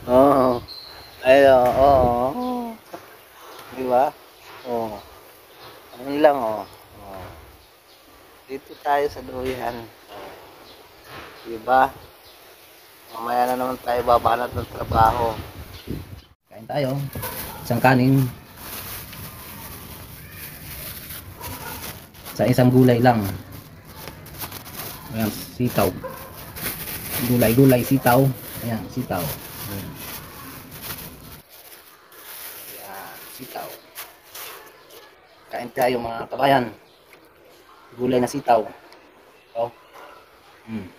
Oo. Ay, oo. Oo. Di ba? Oo. Ano lang, oh. Oh. Dito tayo sa duyan. Di ba? Mamaya na naman tayo babanat ng trabaho. Kain tayo. Isang kanin. Sa isang gulay lang. Ayan, sitaw. Gulay-gulay, sitaw. Ayan, sitaw. Ayan, sitaw. Kain tayo mga kabayan. Gulay na sitaw. Oh. Mm.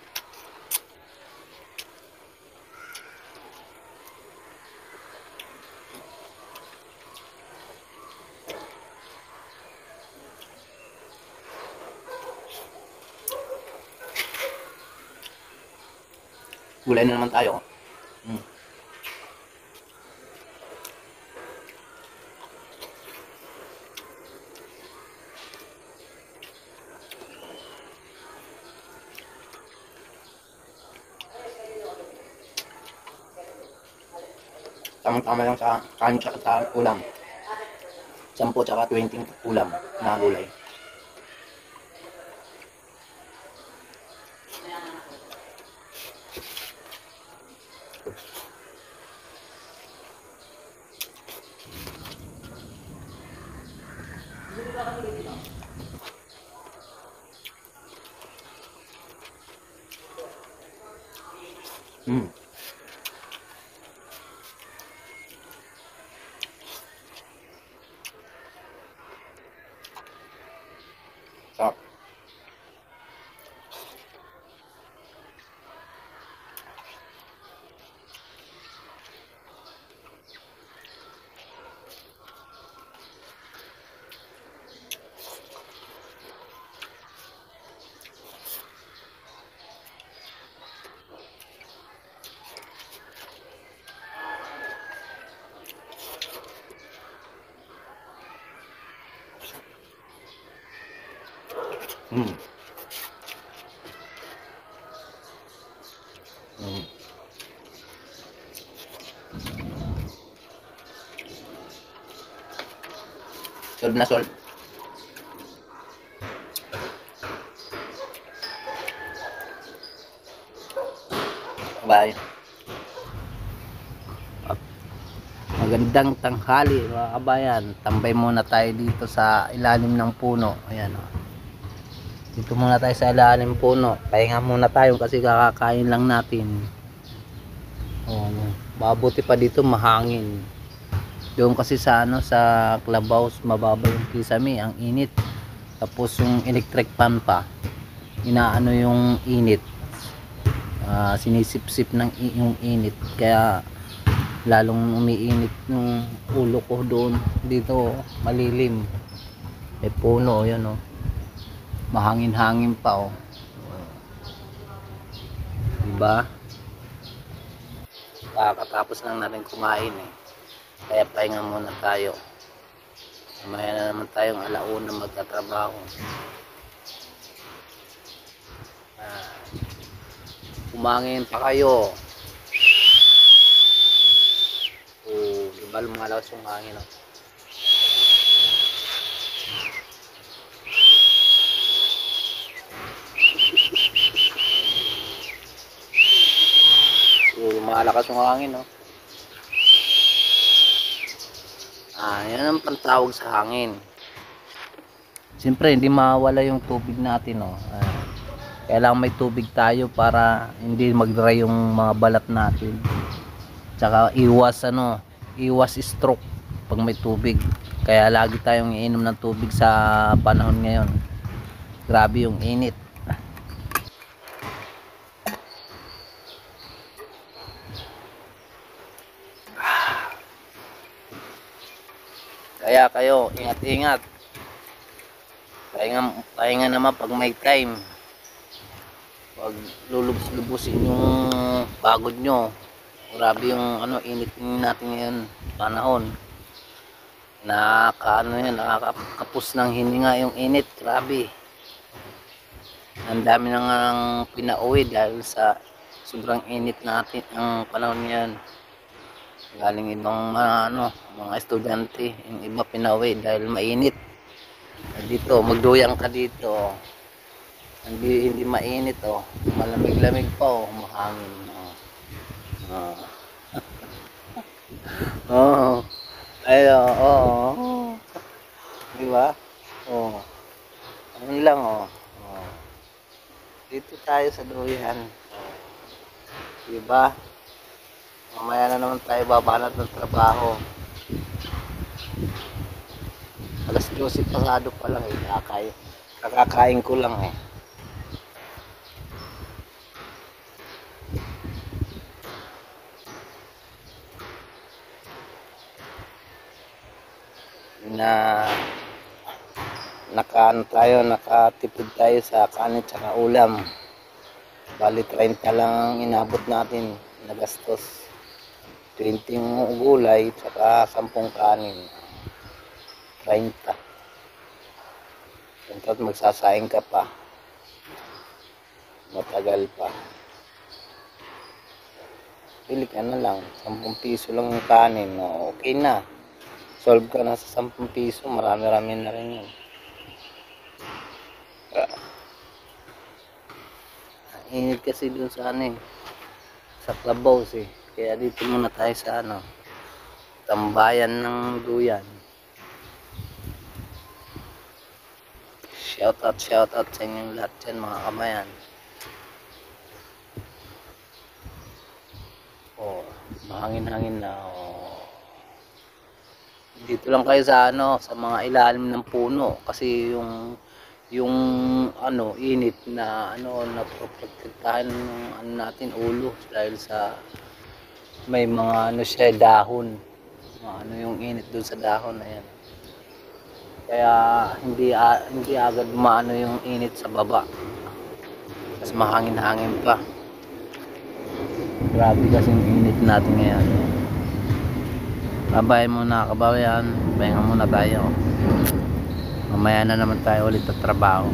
Gulay na naman tayo. Mm. Tamang-tama lang sa kanin tsaka sa ulam. 10 tsaka 20 ulam na gulay. Mm. Sarap. Mm. Mm. Solve na solve. Bye. Magandang tanghali mga kabayan. Tambay muna tayo dito sa ilalim ng puno. Ayan, oh. Dito muna tayo sa ilalim ng puno. Pahinga muna tayo kasi kakakain lang natin. Oh, mabuti pa dito mahangin. Doon kasi sa ano sa clubhouse mababa yung kisame, ang init. Tapos yung electric fan pa inaano yung init. Sinisip-sip ng yung init kaya lalong umiinit yung ulo ko doon. Dito malilim, may puno, yan oh, mahangin-hangin pa oh, diba? Kakatapos lang natin kumain eh, kaya pahinga muna tayo. Mamaya na naman tayong alauna magtatrabaho. Kumangin pa kayo. Oh, diba lumalakas yung hangin oh. Lumalakas yung hangin no. Yan ang pantawag sa hangin. Siyempre hindi mawala yung tubig natin no. Kailangan may tubig tayo para hindi mag-dry yung mga balat natin. Tsaka iwas stroke pag may tubig. Kaya lagi tayong iinom ng tubig sa panahon ngayon. Grabe yung init. Kaya kayo, ingat-ingat. Pahinga naman pag may time. Pag lulubos-lubusin yung pagod nyo. Grabe yung init natin ngayon panahon. Nakakapos ng hininga yung init. Grabe. Ang dami nang pinauwi dahil sa sobrang init natin ang panahon ngayon. Galing ibang mga estudyante, yung iba pinauwi dahil mainit. Dito, magduyang ka dito. Hindi mainit oh. Malamig-lamig pa oh, mahangin. Oh. Oh. Ay, oh. Di ba? Oh. Ano lang oh. Oh. Dito tayo sa duyan. Oh. Di ba? Mamaya na naman tayo babanat ng trabaho. Alas 12 pasado pa lang eh. Kakakain ko lang eh. Na nakatipid tayo sa kanin tsaka ulam. Bali 30 lang ang inabot natin na gastos. 20 yung gulay tsaka 10 kanin. 30. At magsasaing ka pa. Matagal pa. Pili ka na lang. 10 piso lang yung kanin. Okay na. Solve ka na sa 10 piso. Marami-rami na rin yun. Init kasi dun sa sa Clubhouse eh. Kaya dito muna tayo sa tambayan ng duyan. Shout out sa inyong lahat dyan mga kamayan. Oh, mahangin-hangin na. Oh. Dito lang kayo sa sa mga ilalim ng puno kasi yung init na naproprotektahan ng natin ulo dahil sa may mga siya dahon. Yung init doon sa dahon ayan. Kaya hindi agad yung init sa baba. Mas mahangin-hangin pa. Grabe kasi yung init natin ngayon. Babay muna kababayan. Pahinga muna tayo. Mamaya na naman tayo ulit sa trabaho.